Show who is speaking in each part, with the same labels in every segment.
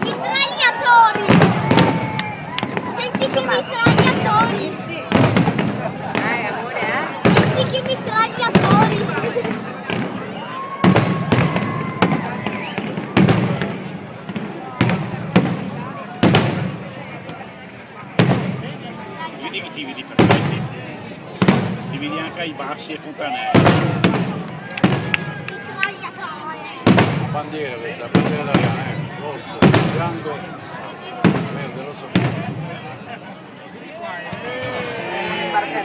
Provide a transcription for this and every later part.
Speaker 1: Mitragliatori! Senti che mitragliatori!
Speaker 2: Amore,
Speaker 1: Senti che mitragliatori!
Speaker 3: Dividi perfetti. Dividi anche ai bassi e fontanelli.
Speaker 1: Mitragliatori!
Speaker 4: Bandiera questa, bandiera italiana, rosso, bianco, verde, rosso.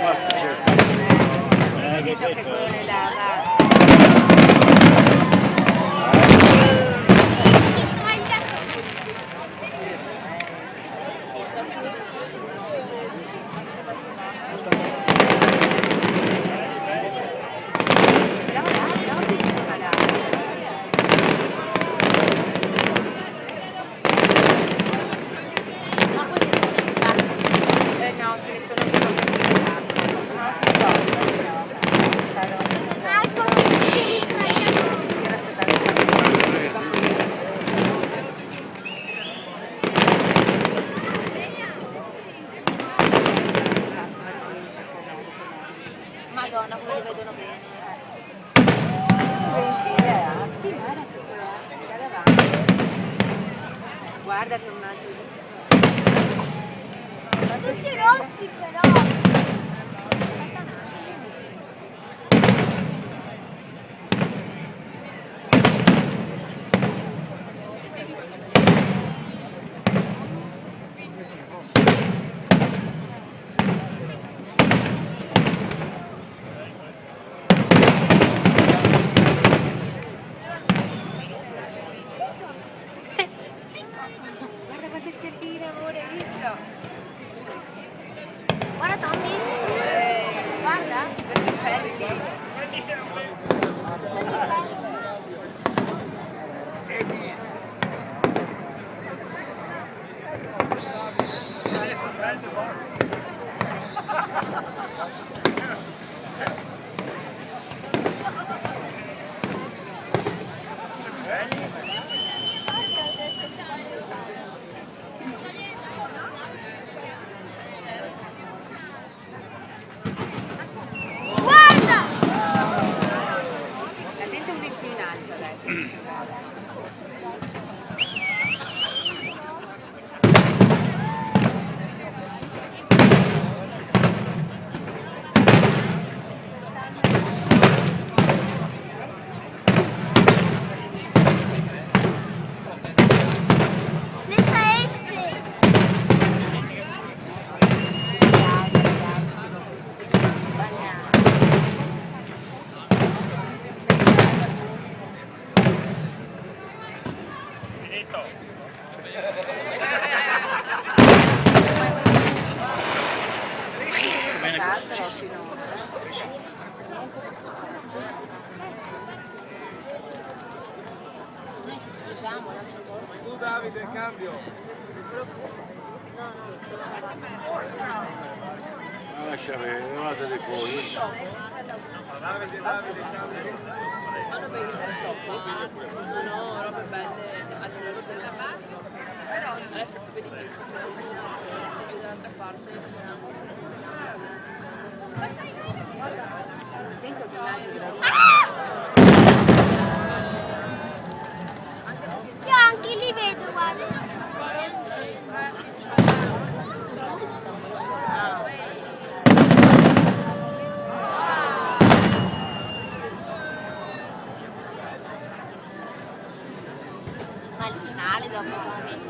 Speaker 4: Basta cercare.
Speaker 3: Che sei
Speaker 2: Madonna, come li vedono bene. Sì, guarda che guarda che
Speaker 1: Tutti rossi però!
Speaker 2: guarda quante stelline, amore, hai visto?
Speaker 1: Guarda Tommy!
Speaker 2: Guarda, perché c'è
Speaker 1: Guarda!
Speaker 2: attento uno in più in alto adesso.
Speaker 1: Le saette!
Speaker 2: Noi ci sfuggiamo, non c'è posto.
Speaker 4: Tu Davide, il cambio. Lascia vedere, non la telefoni. Davide, cambio.
Speaker 2: No, robe belle, allora per la parte. Però adesso ti vedi questo, e dall'altra parte dentro il ginnasio dove
Speaker 1: Io anche li vedo, guarda!
Speaker 2: ma il finale dopo si smette.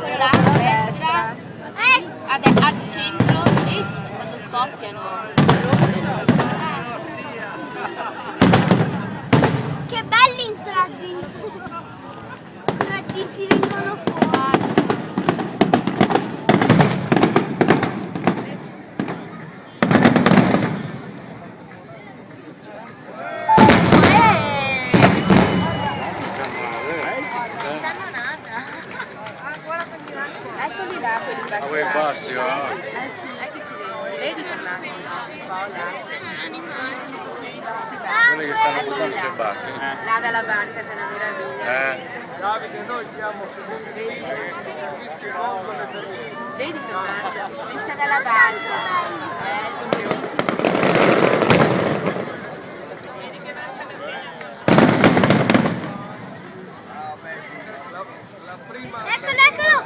Speaker 2: Quella a destra, al centro, vedi quando scoppiano.
Speaker 1: Che belli in 3D! 3D ti vengono fuori!
Speaker 4: A voi bassi, va?
Speaker 2: sì, che ci vedi? Vedi tornare?
Speaker 4: Quelli che stanno buttando sulle barche.
Speaker 2: Là dalla barca c'è una meraviglia.
Speaker 5: Davide, noi siamo secondi
Speaker 2: Vedi?
Speaker 5: questo servizio enorme alle ferrovie.
Speaker 2: Vedi tornare? Vista dalla barca. Sono bellissimi.
Speaker 5: La prima
Speaker 1: Eccolo, eccolo!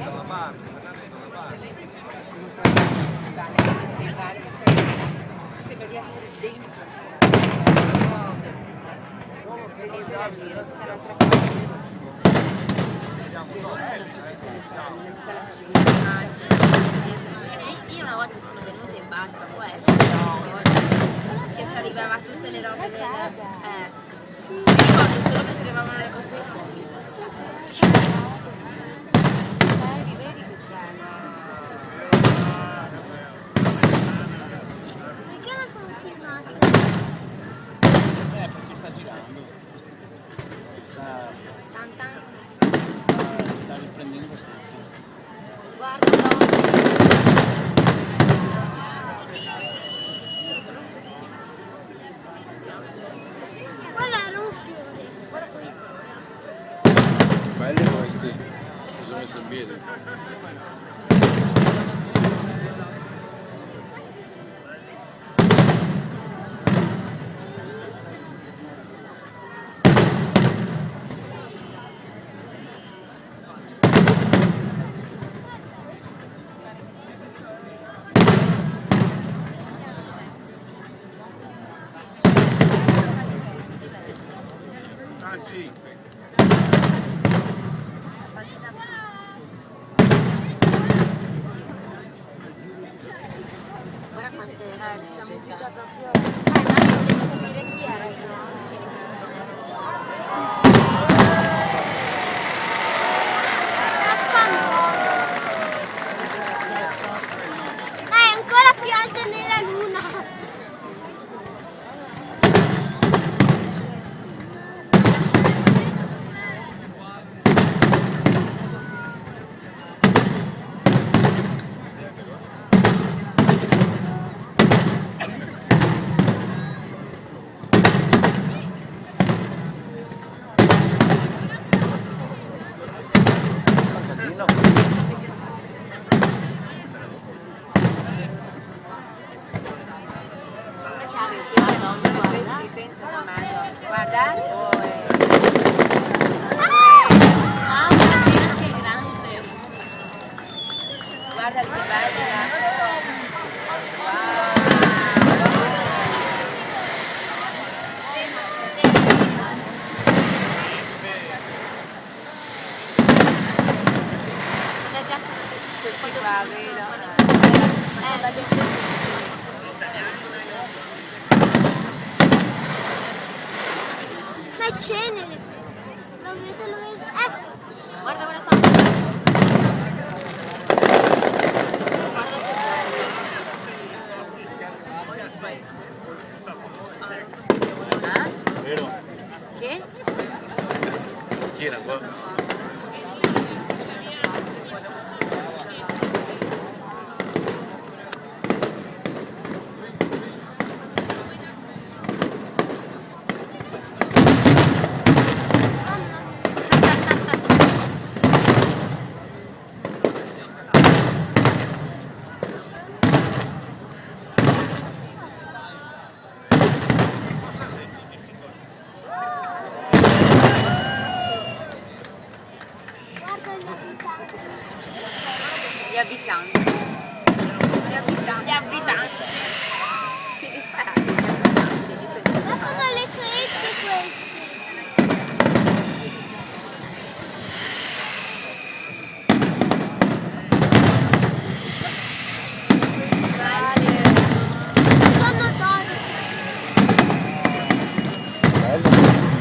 Speaker 5: dalla barca,
Speaker 2: Sembra di essere dentro. Io una volta sono venuta in barca, può essere, che ci arrivava tutte le robe mi ricordo solo che ci arrivavano le cose dei fuochi. Vedi che c'è.
Speaker 1: Perché non sono filmato?
Speaker 3: Perché sta girando. Sta riprendendo per tutto.
Speaker 2: Guardalo.
Speaker 1: Quello era un fiore.
Speaker 4: Belli questi. Mi sono messo in piedi.
Speaker 2: Guarda quante questa musica proprio. Ma non riesco a capire chi era.
Speaker 1: Ma è ancora più alto nella luna.
Speaker 4: Casino.
Speaker 2: Attenzione, no, sono questi dentro da mezzo. Guarda. Mamma che grande. Guarda che bella. Mi piacciono questi qua, vero?
Speaker 1: Ma è cenere. Lo vedo, lo vedo. Ecco.
Speaker 2: Guarda, guarda, sta. Guarda che bello.
Speaker 4: Vero?
Speaker 2: Che?
Speaker 4: Schiena qua.
Speaker 1: Guarda gli abitanti.
Speaker 2: Gli abitanti. Gli abitanti. Gli abitanti. Che li fai?
Speaker 1: Ma sono le solette queste. Sono d'oro.
Speaker 4: Belli questi.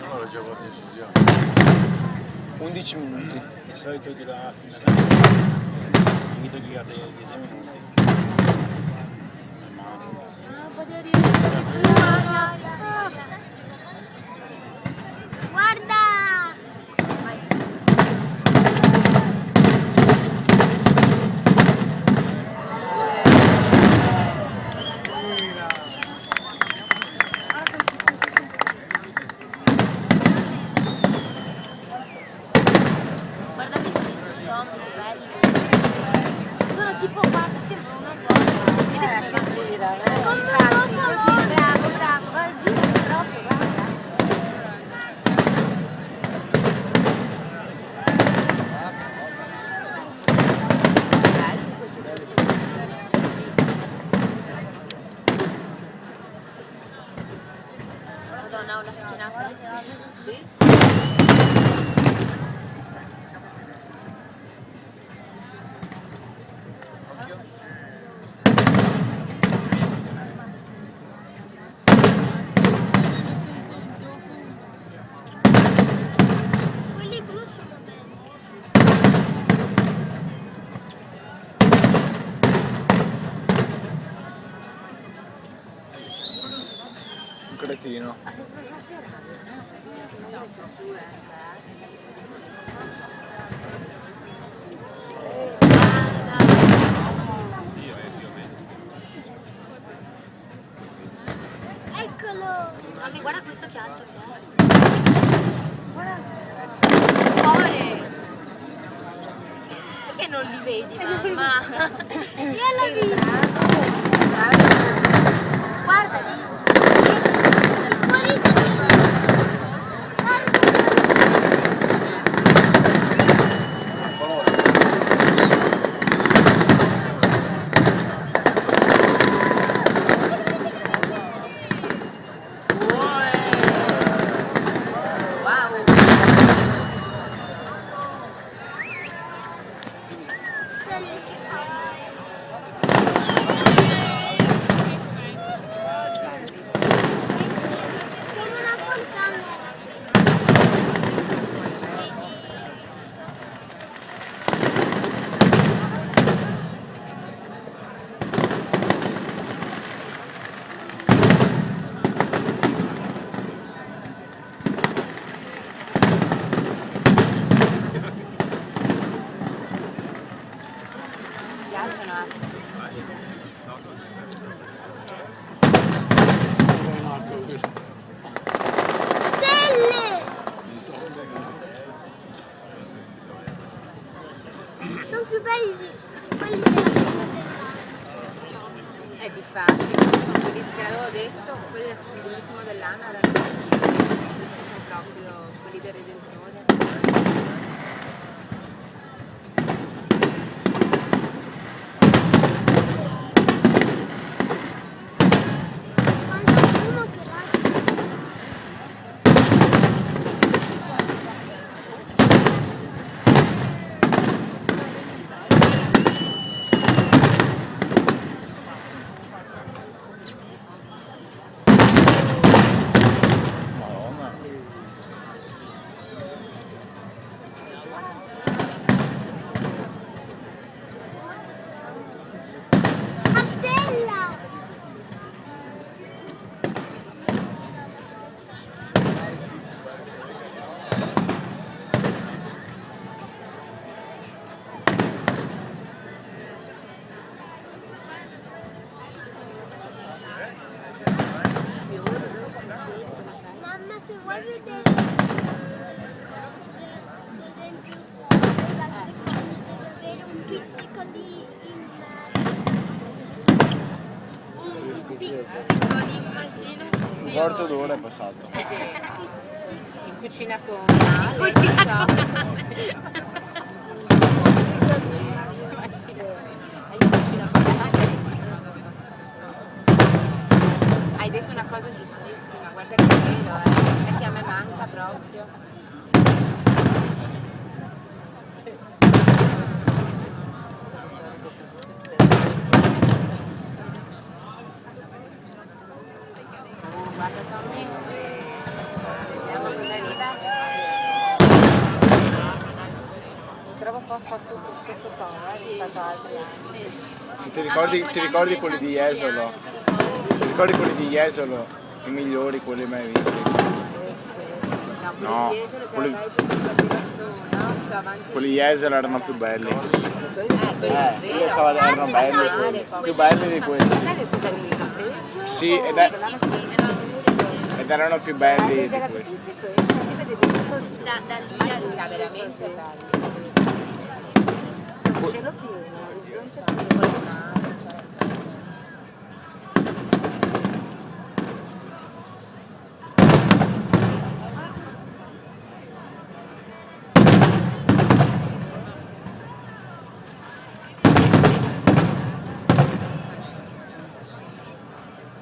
Speaker 4: Allora già quasi ci siamo.
Speaker 6: 11 minuti.
Speaker 3: Di solito dura fino a invito di 10 minuti.
Speaker 1: Guarda!
Speaker 2: Guarda lì con i Tommy, che belli. Sono tipo, guarda, sembra una bolla.
Speaker 7: Che gira,
Speaker 1: Come un
Speaker 2: Infatti,
Speaker 1: motorone.
Speaker 2: così, bravo, bravo, va, gira troppo, guarda. Belli questi Madonna, ho la schiena a pezzi. Sì.
Speaker 1: Quelli blu sono belli.
Speaker 6: Un cretino.
Speaker 2: Ma che cosa si
Speaker 1: Eccolo!
Speaker 2: Mamma, guarda questo che alto che è. Cuore! Perché non li vedi, mamma?
Speaker 1: Io l'ho visto!
Speaker 2: Guarda lì!
Speaker 1: È sparito! Guarda!
Speaker 2: Wow!
Speaker 1: Stelle che come una fontana.
Speaker 2: Mi piacciono,
Speaker 1: Stelle! Sono più belli di quelli della fine dell'anno.
Speaker 2: difatti, sono quelli che l'avevo detto, quelli dell'ultimo dell'anno erano questi sono proprio quelli del Redentore.
Speaker 1: Quanto fumo che lascia.
Speaker 6: Madonna.
Speaker 1: A stella! Mamma, se vuoi vedere ad esempio le altre cose, deve avere un pizzico di
Speaker 2: Un pizzico di immaginazione.
Speaker 6: Un quarto d'ora è passato.
Speaker 7: In cucina comunale.
Speaker 2: Cucina
Speaker 7: Hai detto una cosa giustissima, guarda che è vero, è che a me manca proprio. po' sotto tono, rispetto ad altri anni.
Speaker 6: Se ti ricordi quelli di Jesolo? Ti ricordi quelli di Jesolo? I migliori, quelli mai visti?
Speaker 7: No,
Speaker 6: No,
Speaker 7: quelli di Jesolo
Speaker 6: quelli-
Speaker 7: già sai che faceva no? Sto avanti.
Speaker 6: Quelli di Jesolo erano più belli.
Speaker 7: Vero.
Speaker 6: Erano belli quelli, più belli di questi.
Speaker 7: Non è che tu avevi i capelli?
Speaker 6: Sì, ed erano più belli
Speaker 7: Avevi
Speaker 6: di
Speaker 7: già capito in
Speaker 6: questi.
Speaker 7: sequenza, ti vedevi tutto il
Speaker 2: Da lì a
Speaker 7: sta veramente bello. C'è un cielo pieno, l'orizzonte pieno di mare, cioè.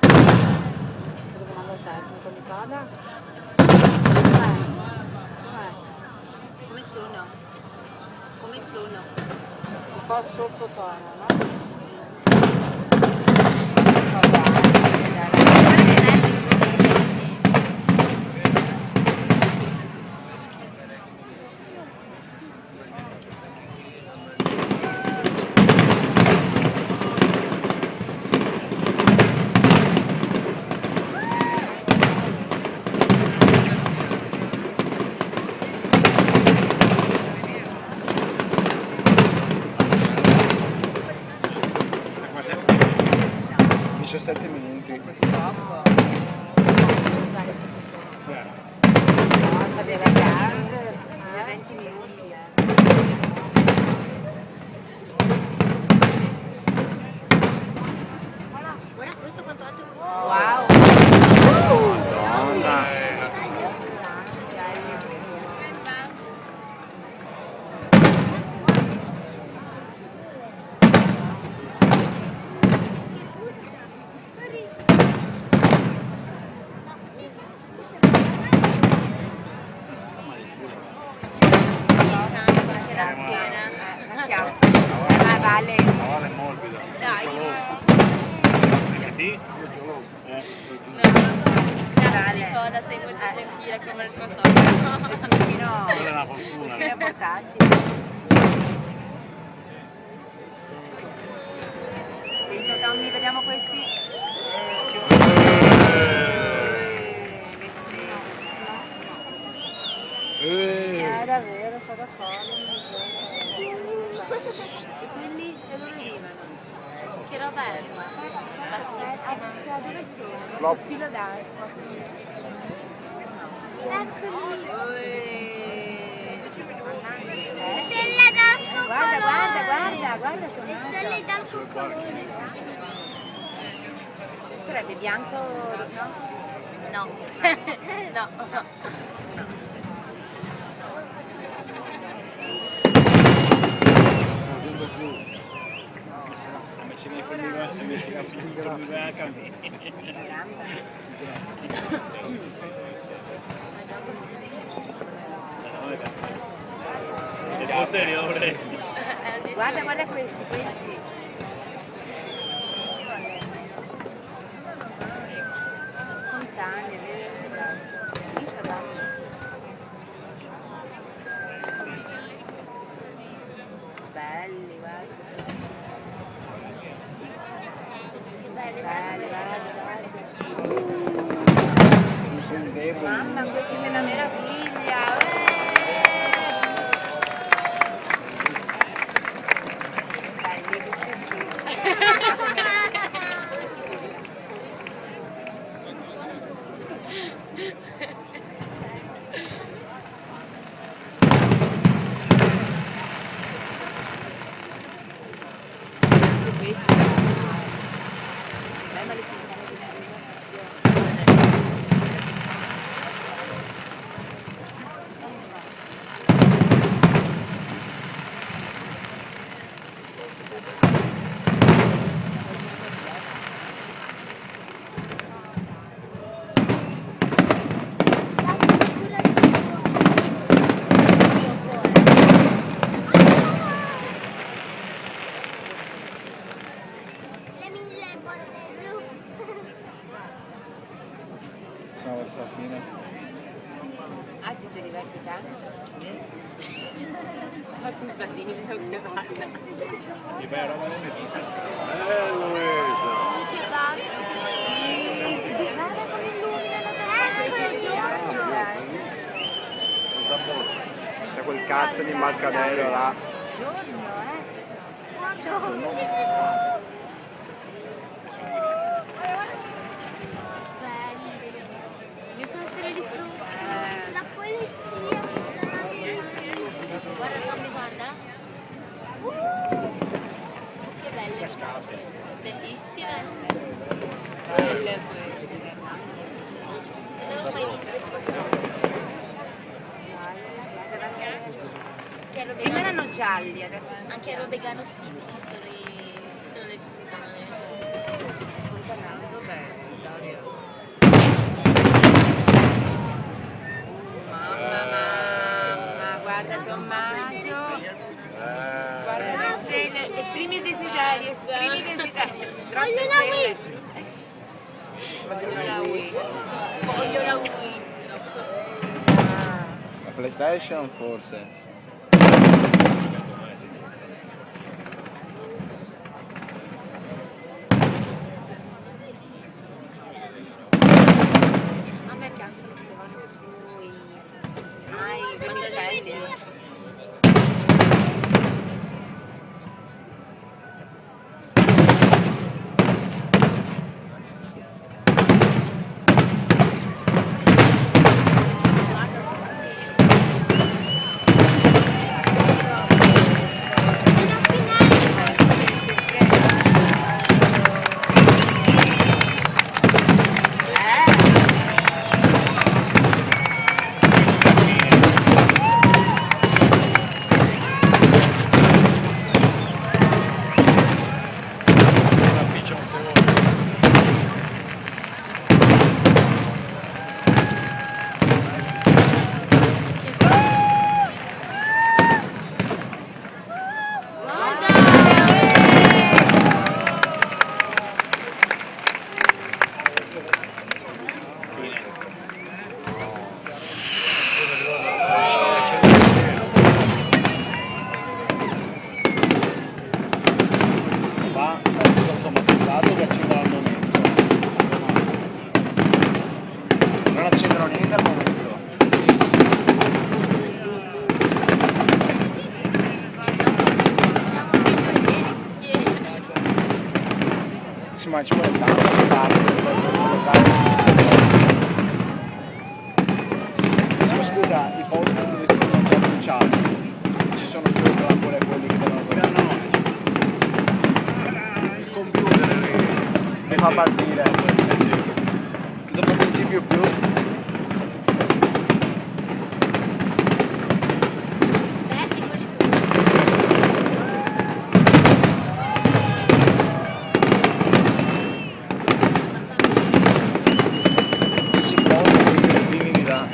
Speaker 7: Adesso devo mandare il tecnico, Nicola.
Speaker 2: come sono? Come sono?
Speaker 7: Un po' sottotono, no?
Speaker 3: Questa qua sempre
Speaker 6: 17 minuti.
Speaker 7: No, sa della gas, 20 minuti,
Speaker 2: Guarda questo quanto alto è.
Speaker 7: Wow!
Speaker 6: Madonna.
Speaker 7: Ma vale.
Speaker 4: La vale è morbida.
Speaker 2: Dai.
Speaker 4: Gioloso.
Speaker 3: Sì?
Speaker 2: Nicola, sei molto gentile come il tuo solito.
Speaker 7: Fino
Speaker 3: Quella è una fortuna.
Speaker 7: fino a portarti. Dentro Tommy, vediamo questi. Davvero, sono d'accordo.
Speaker 2: E quelli da dove arrivano? Che roba è qua? Bassissima.
Speaker 7: Dove sono?
Speaker 6: Flop.
Speaker 7: Filo d'acqua.
Speaker 1: Eccoli. Stella d'arco
Speaker 7: Guarda
Speaker 1: Le
Speaker 7: come
Speaker 1: stelle d'arco colore.
Speaker 7: sarebbe bianco, no?
Speaker 2: No. No.
Speaker 4: Sempre più.
Speaker 3: Ha messo nei formica cammin. Il posteriore.
Speaker 7: Guarda questi. Montagne, vedi? Visto da? Belli, guarda. Belli, guarda. Mamma, questa è una meraviglia! Belli, questi sì.
Speaker 3: Gli fai roba delle dita.
Speaker 4: Bello questo.
Speaker 1: Guarda come illuminano Giorgio.
Speaker 4: Senza bordo.
Speaker 6: C'è quel cazzo di imbarcadero là.
Speaker 7: Giorno,
Speaker 1: Belli. Io sono essere lì su. La polizia mi sta arrivando.
Speaker 2: Guarda Tommy, guarda. Che belle.
Speaker 3: Cascate.
Speaker 2: Bellissime.
Speaker 7: belle queste.
Speaker 2: Non l'ho mai viste. Che ero
Speaker 7: Prima
Speaker 2: vegano.
Speaker 7: erano gialli, adesso sono
Speaker 2: Anche ero vegano City ci sono le puttane.
Speaker 7: funzionando bene, Dario. Mamma, guarda Tommaso. Guarda le stelle. Esprimi desiderio, esprimi desiderio. Troppe
Speaker 1: Voglio una Wii.
Speaker 7: stelle. Voglio una Wii.
Speaker 2: Voglio la Wii.
Speaker 6: La PlayStation forse.
Speaker 2: A me piacciono che vanno sui
Speaker 7: I vermicelli.
Speaker 1: Una finale.
Speaker 4: La piccia un po'.
Speaker 6: Va tutto automatizzato che accende al momento. Non accendono niente al momento. Sì, ma ci vuole tanto spazio per Sì, ma scusa, i posti dove sono già bruciati ci sono sopra pure quelli che devono
Speaker 4: Il computer lì.
Speaker 6: mi fa partire. Dopo il GPU più.
Speaker 2: belli quelli sono.
Speaker 6: Si può, quindi mi dà.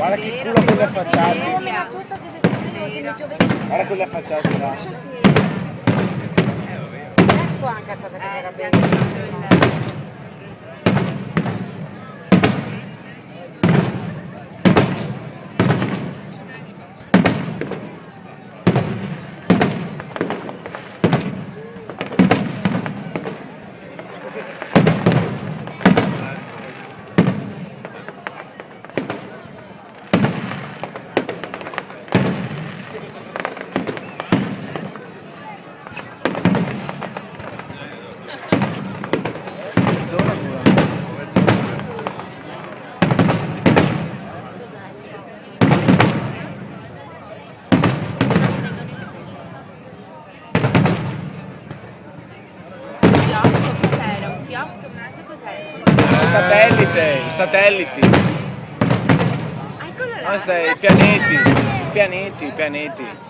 Speaker 6: Guarda che culo quelle affacciate.
Speaker 7: Ma tutto che si tiene giovedì.
Speaker 6: Guarda quelle affacciate là.
Speaker 7: Ecco anche a cosa che c'era bellissimo.
Speaker 6: I satelliti.
Speaker 2: Eccolo là.
Speaker 6: Questi i pianeti, i pianeti.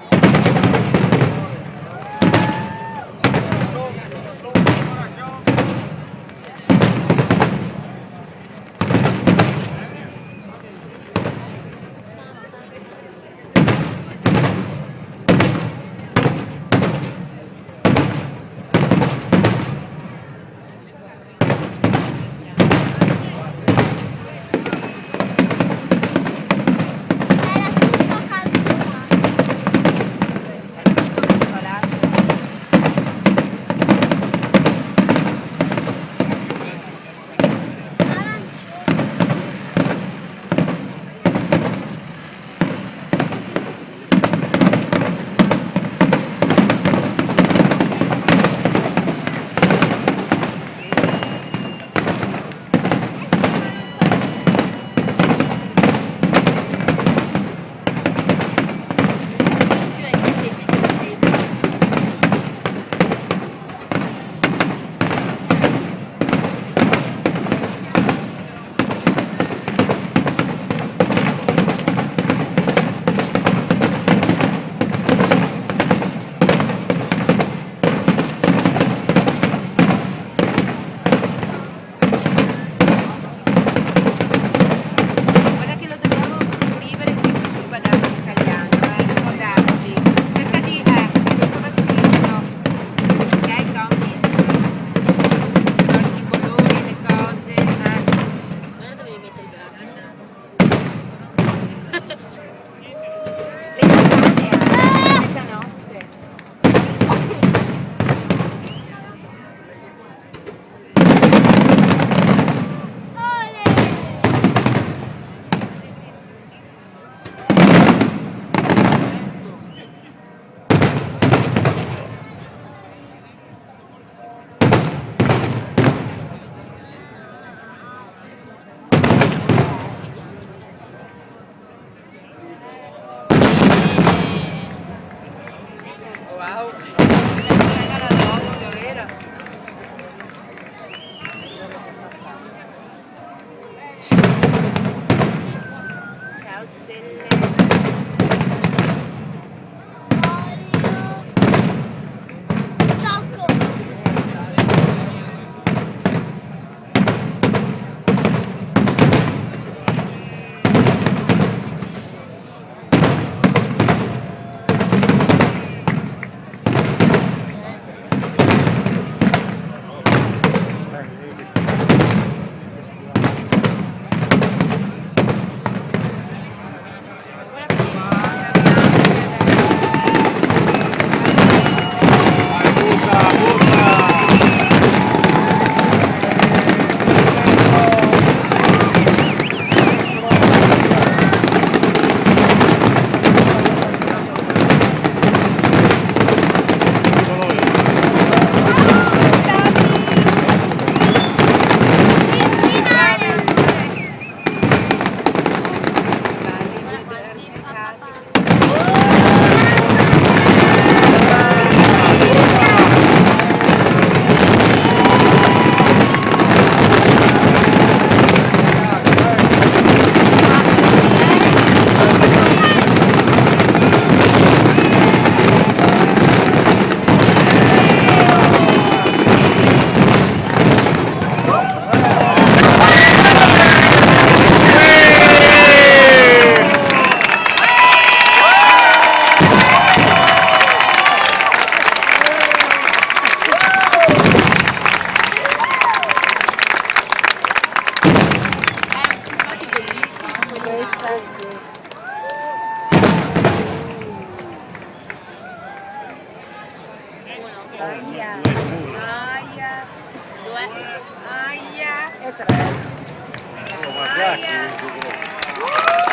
Speaker 2: Aia.
Speaker 7: E 3.
Speaker 4: Ma fiacchi,